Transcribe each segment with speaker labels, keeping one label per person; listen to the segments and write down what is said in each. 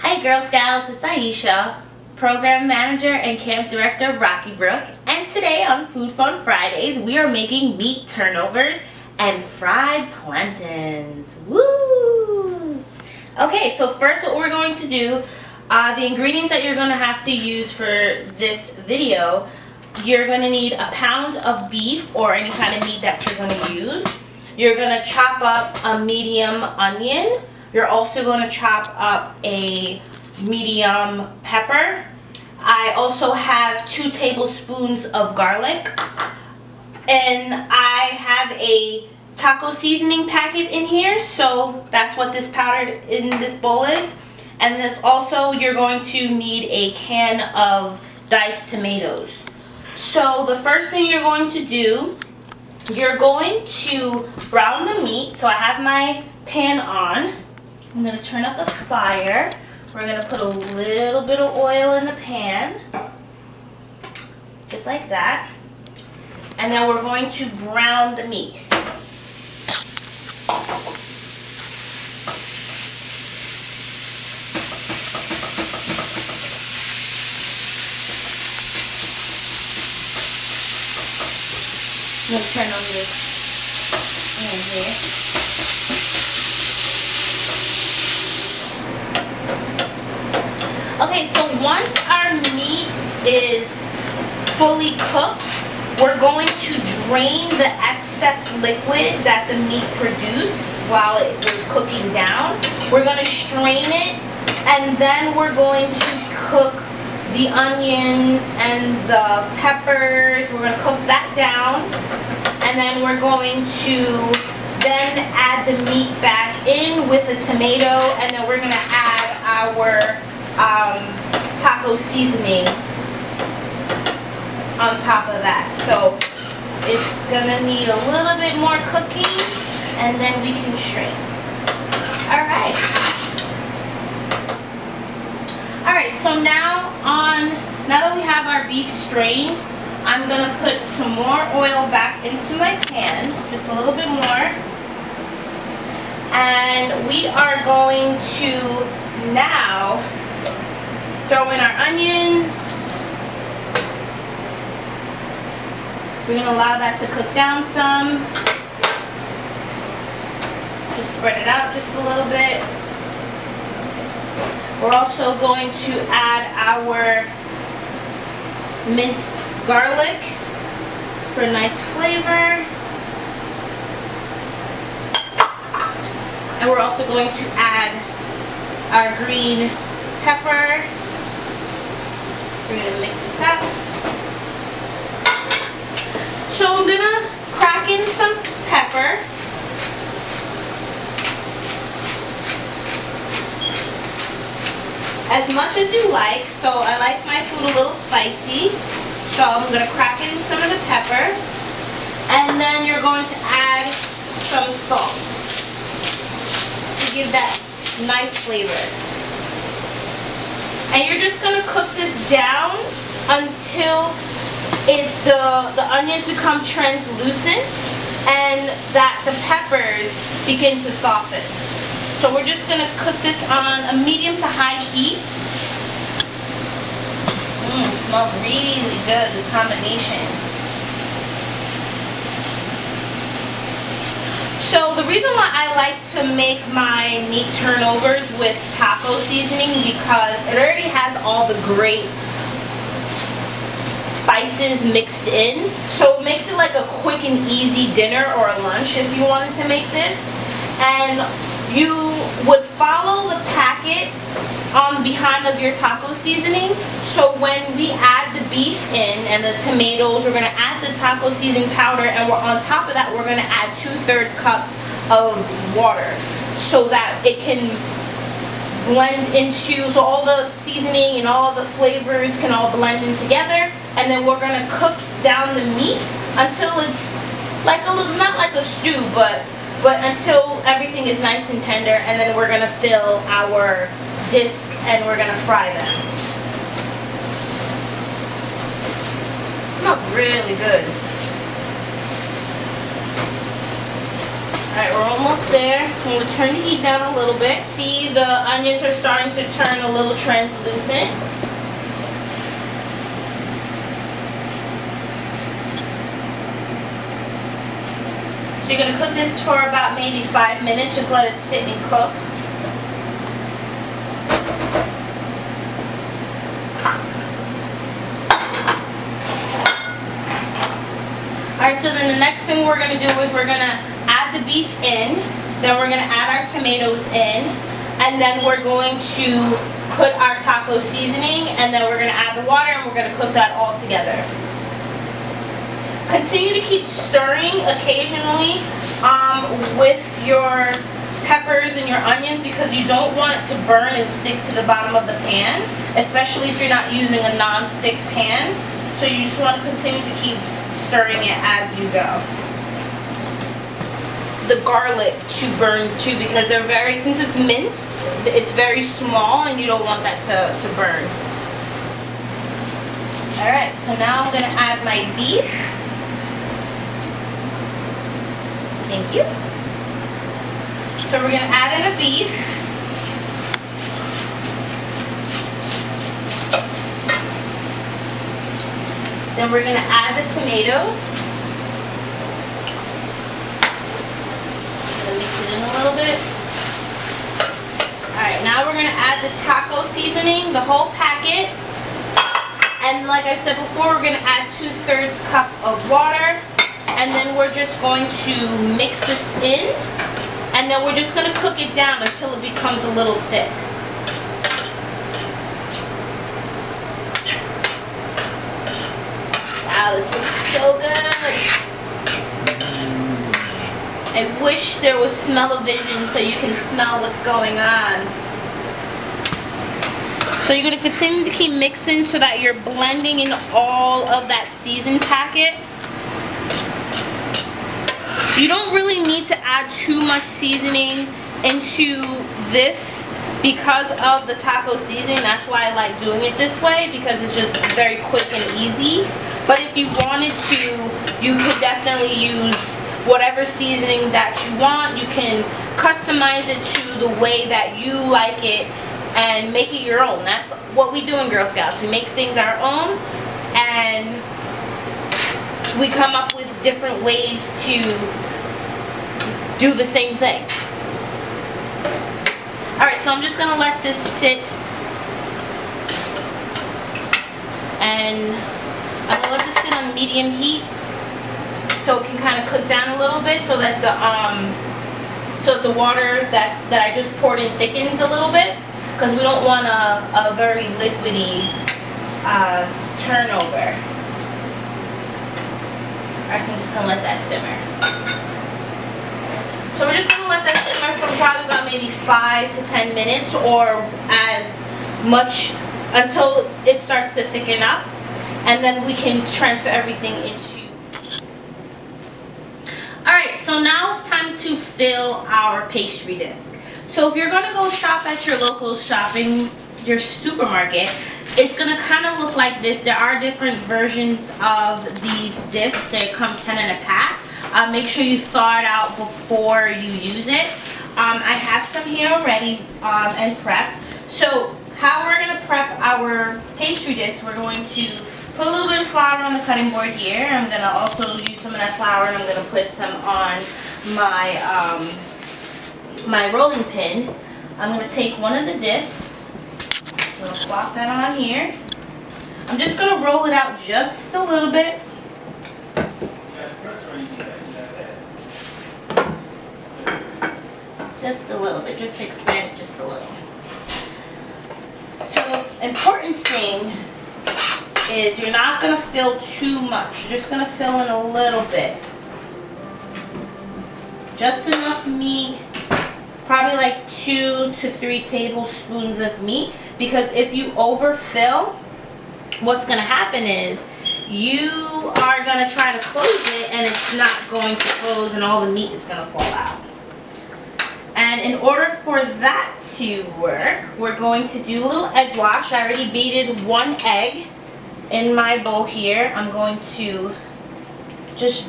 Speaker 1: Hi Girl Scouts, it's Aisha, Program Manager and Camp Director of Rocky Brook, and today on Food Fun Fridays we are making meat turnovers and fried plantains. Woo! Okay, so first what we're going to do, the ingredients that you're going to have to use for this video, you're going to need a pound of beef or any kind of meat that you're going to use. You're going to chop up a medium onion. You're also going to chop up a medium pepper. I also have 2 tablespoons of garlic. And I have a taco seasoning packet in here, so that's what this powder in this bowl is. And this also, you're going to need a can of diced tomatoes. So the first thing you're going to do, you're going to brown the meat. So I have my pan on. I'm going to turn up the fire. We're going to put a little bit of oil in the pan, just like that. And then we're going to brown the meat. I'm going to turn on this pan here. Okay, so once our meat is fully cooked, we're going to drain the excess liquid that the meat produced while it was cooking down. We're going to strain it, and then we're going to cook the onions and the peppers. We're going to cook that down, and then we're going to then add the meat back in with the tomato, and then we're going to add our taco seasoning on top of that. So it's gonna need a little bit more cooking, and then we can strain. Alright, so now that we have our beef strained, I'm gonna put some more oil back into my pan, just a little bit more, and we are going to now throw in our onions. We're going to allow that to cook down some. Just spread it out just a little bit. We're also going to add our minced garlic for a nice flavor. And we're also going to add our green pepper. We're going to mix this up. So I'm going to crack in some pepper. As much as you like. So I like my food a little spicy. So I'm going to crack in some of the pepper. And then you're going to add some salt to give that nice flavor. And you're just going to cook this down until the onions become translucent and that the peppers begin to soften. So we're just going to cook this on a medium to high heat. It smells really good, this combination. So the reason why I like to make my meat turnovers with taco seasoning, because it already has all the great spices mixed in. So it makes it like a quick and easy dinner or a lunch if you wanted to make this. And you would follow the packet on behind of your taco seasoning. So when we add the beef in and the tomatoes, we're going to add the taco seasoning powder, and on top of that we're going to add 2/3 cup of water so that it can blend into, so all the seasoning and all the flavors can all blend in together. And then we're going to cook down the meat until it's like a little, not like a stew, but until everything is nice and tender, and then we're going to fill our disc and we're going to fry them. It smells really good. Alright, we're almost there. I'm going to turn the heat down a little bit. See, the onions are starting to turn a little translucent. So you're going to cook this for about maybe 5 minutes. Just let it sit and cook. Alright, so then the next thing we're going to do is we're going to add the beef in, then we're going to add our tomatoes in, and then we're going to put our taco seasoning, and then we're going to add the water, and we're going to cook that all together. Continue to keep stirring occasionally with your peppers and your onions, because you don't want it to burn and stick to the bottom of the pan, especially if you're not using a non-stick pan. So you just want to continue to keep stirring it as you go. The garlic to burn too, because they're since it's minced, it's very small and you don't want that to burn. Alright, so now I'm going to add my beef. Thank you. So we're going to add in a beef. Then we're going to add the tomatoes. I'm going to mix it in a little bit. Alright, now we're going to add the taco seasoning, the whole packet. And like I said before, we're going to add 2/3 cup of water. And then we're just going to mix this in. And then we're just going to cook it down until it becomes a little thick. Wow, this looks so good. I wish there was smell-o-vision so you can smell what's going on. So you're going to continue to keep mixing so that you're blending in all of that seasoned packet. You don't really need to add too much seasoning into this because of the taco seasoning. That's why I like doing it this way, because it's just very quick and easy. But if you wanted to, you could definitely use whatever seasonings that you want. You can customize it to the way that you like it and make it your own. That's what we do in Girl Scouts. We make things our own, and we come up with different ways to do the same thing. Alright, so I'm just going to let this sit, and I'm going to let this sit on medium heat so it can kind of cook down a little bit, so that the water that I just poured in thickens a little bit, because we don't want a very liquidy turnover. Alright, so I'm just going to let that simmer. So we're just going to let that simmer for probably about maybe 5 to 10 minutes, or as much until it starts to thicken up, and then we can transfer everything into. Alright, so now it's time to fill our pastry disc. So if you're going to go shop at your local your supermarket, it's going to kind of look like this. There are different versions of these discs. They come 10 in a pack. Make sure you thaw it out before you use it. I have some here already and prepped. So how we're going to prep our pastry disc, we're going to put a little bit of flour on the cutting board here. I'm going to also use some of that flour, and I'm going to put some on my my rolling pin. I'm going to take one of the discs. I'm going to plop that on here. I'm just going to roll it out just a little bit. Just a little bit, just expand it just a little. So, important thing is you're not going to fill too much. You're just going to fill in a little bit. Just enough meat, probably like 2 to 3 tablespoons of meat, because if you overfill, what's going to happen is you are going to try to close it and it's not going to close, and all the meat is going to fall out. And in order for that to work, we're going to do a little egg wash. I already beaten 1 egg in my bowl here. I'm going to just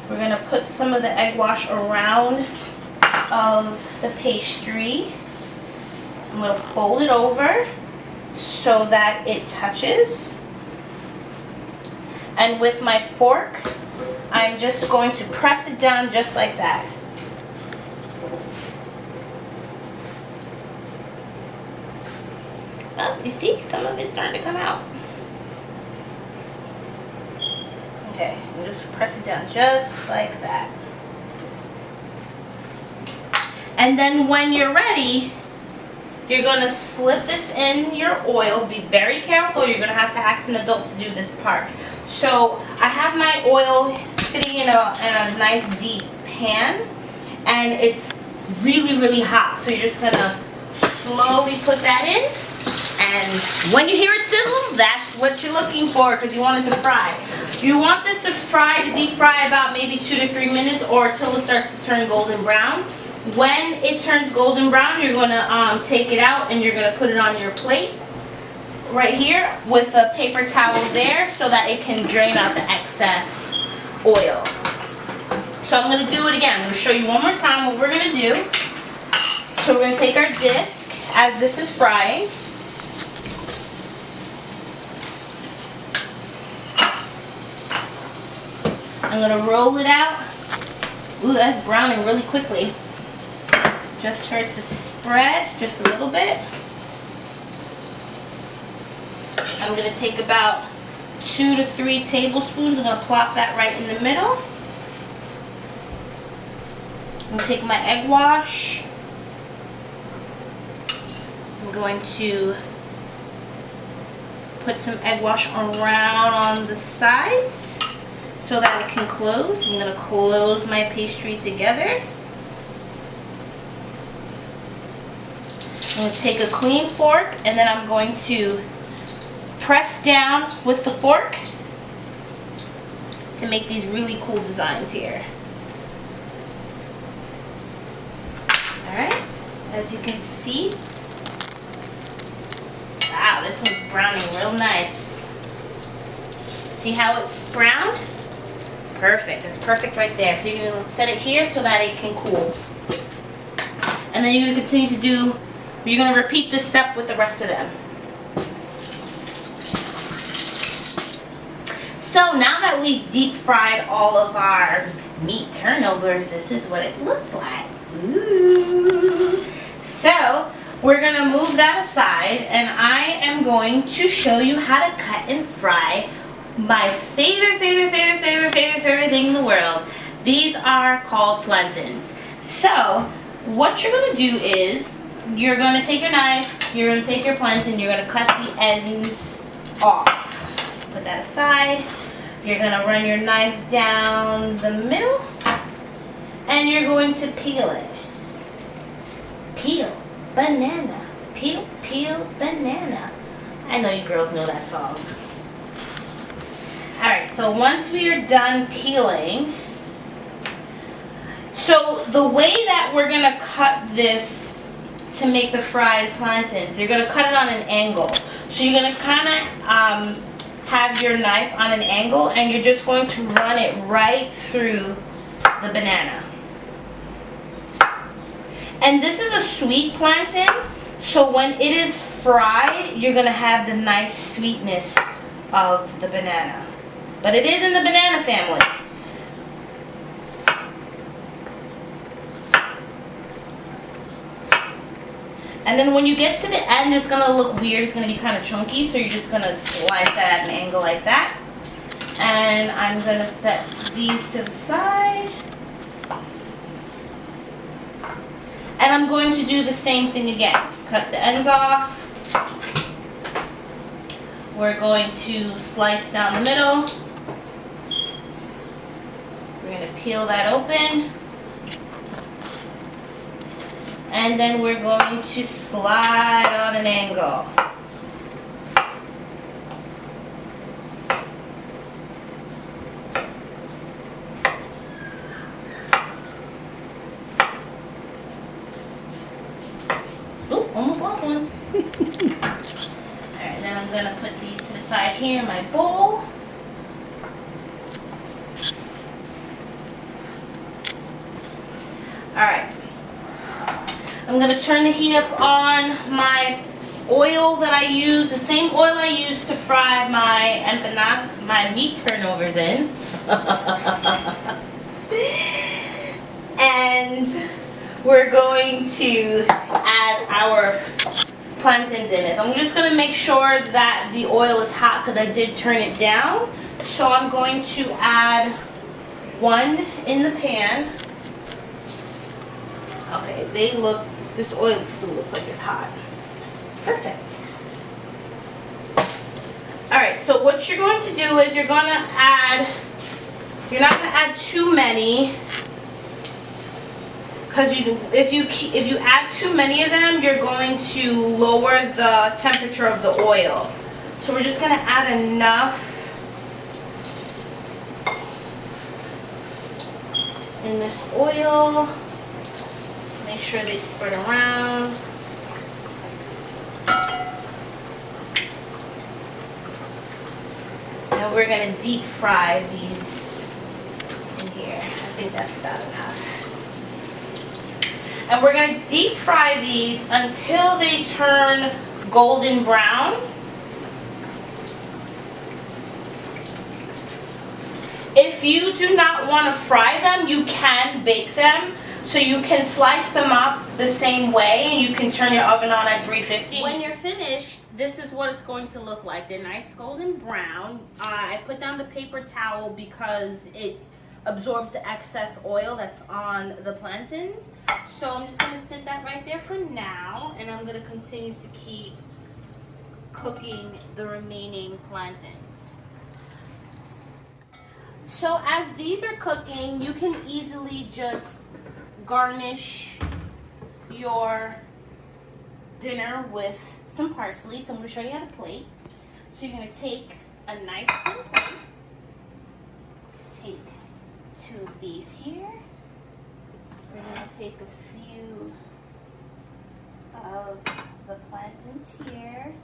Speaker 1: We're going to put some of the egg wash around of the pastry. I'm going to fold it over so that it touches. And with my fork, I'm just going to press it down just like that. Oh, you see, some of it's starting to come out. Okay, and just press it down just like that. And then when you're ready, you're going to slip this in your oil. Be very careful. You're going to have to ask an adult to do this part. So I have my oil sitting in a nice deep pan, and it's really, really hot. So you're just going to slowly put that in. And when you hear it sizzle, that's what you're looking for, because you want it to fry. You want this to deep fry about maybe 2 to 3 minutes, or till it starts to turn golden brown. When it turns golden brown, you're going to take it out and you're going to put it on your plate right here with a paper towel there so that it can drain out the excess oil. So I'm going to do it again. I'm going to show you one more time what we're going to do. So we're going to take our disc as this is frying. I'm going to roll it out. Ooh, that's browning really quickly. Just for it to spread just a little bit. I'm going to take about 2 to 3 tablespoons. I'm going to plop that right in the middle. I'm going to take my egg wash. I'm going to put some egg wash around on the sides so that it can close. I'm going to close my pastry together. I'm going to take a clean fork, and then I'm going to press down with the fork to make these really cool designs here. Alright, as you can see, wow, this one's browning real nice. See how it's browned? Perfect, it's perfect right there. So you're going to set it here so that it can cool. And then you're going to continue to do, you're going to repeat this step with the rest of them. So now that we've deep fried all of our meat turnovers, this is what it looks like. Ooh. So we're going to move that aside, and I am going to show you how to cut and fry my favorite thing in the world. These are called plantains. So what you're going to do is you're going to take your knife, you're going to take your plantain, you're going to cut the ends off. Put that aside. You're going to run your knife down the middle, and you're going to peel it. Peel banana. Peel, peel banana. I know you girls know that song. Alright, so once we are done peeling, so the way that we're going to cut this to make the fried plantains, you're going to cut it on an angle. So you're going to kind of have your knife on an angle, and you're just going to run it right through the banana. And this is a sweet plantain, so when it is fried, you're going to have the nice sweetness of the banana. But it is in the banana family. And then when you get to the end, it's going to look weird. It's going to be kind of chunky, so you're just going to slice that at an angle like that. And I'm going to set these to the side. And I'm going to do the same thing again. Cut the ends off. We're going to slice down the middle. We're going to peel that open. And then we're going to slide on an angle. Oh, almost lost one. Alright, then I'm going to put these to the side here in my bowl. I'm gonna turn the heat up on my oil that I use, the same oil I use to fry my meat turnovers in. And we're going to add our plantains in it. I'm just going to make sure that the oil is hot because I did turn it down. So I'm going to add one in the pan. Okay, this oil still looks like it's hot. Perfect. Alright, so what you're going to do is you're not going to add too many, because if you add too many of them, you're going to lower the temperature of the oil. So we're just going to add enough in this oil. Make sure they spread around. And we're going to deep fry these in here. I think that's about enough. And we're going to deep fry these until they turn golden brown. If you do not want to fry them, you can bake them. So you can slice them up the same way, and you can turn your oven on at 350. When you're finished, this is what it's going to look like. They're nice golden brown. I put down the paper towel because it absorbs the excess oil that's on the plantains. So I'm just going to sit that right there for now, and I'm going to continue to keep cooking the remaining plantains. So as these are cooking, you can easily just garnish your dinner with some parsley. So I'm going to show you how to plate. So you're going to take a nice clean plate, take 2 of these here. We're going to take a few of the plantains here.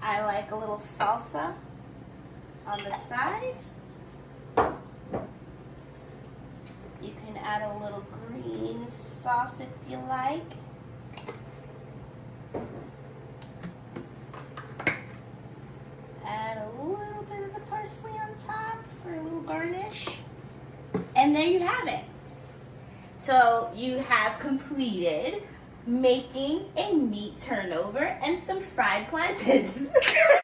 Speaker 1: I like a little salsa on the side. You can add a little green sauce if you like. Add a little bit of the parsley on top for a little garnish. And there you have it. So you have completed making a meat turnover and some fried plantains.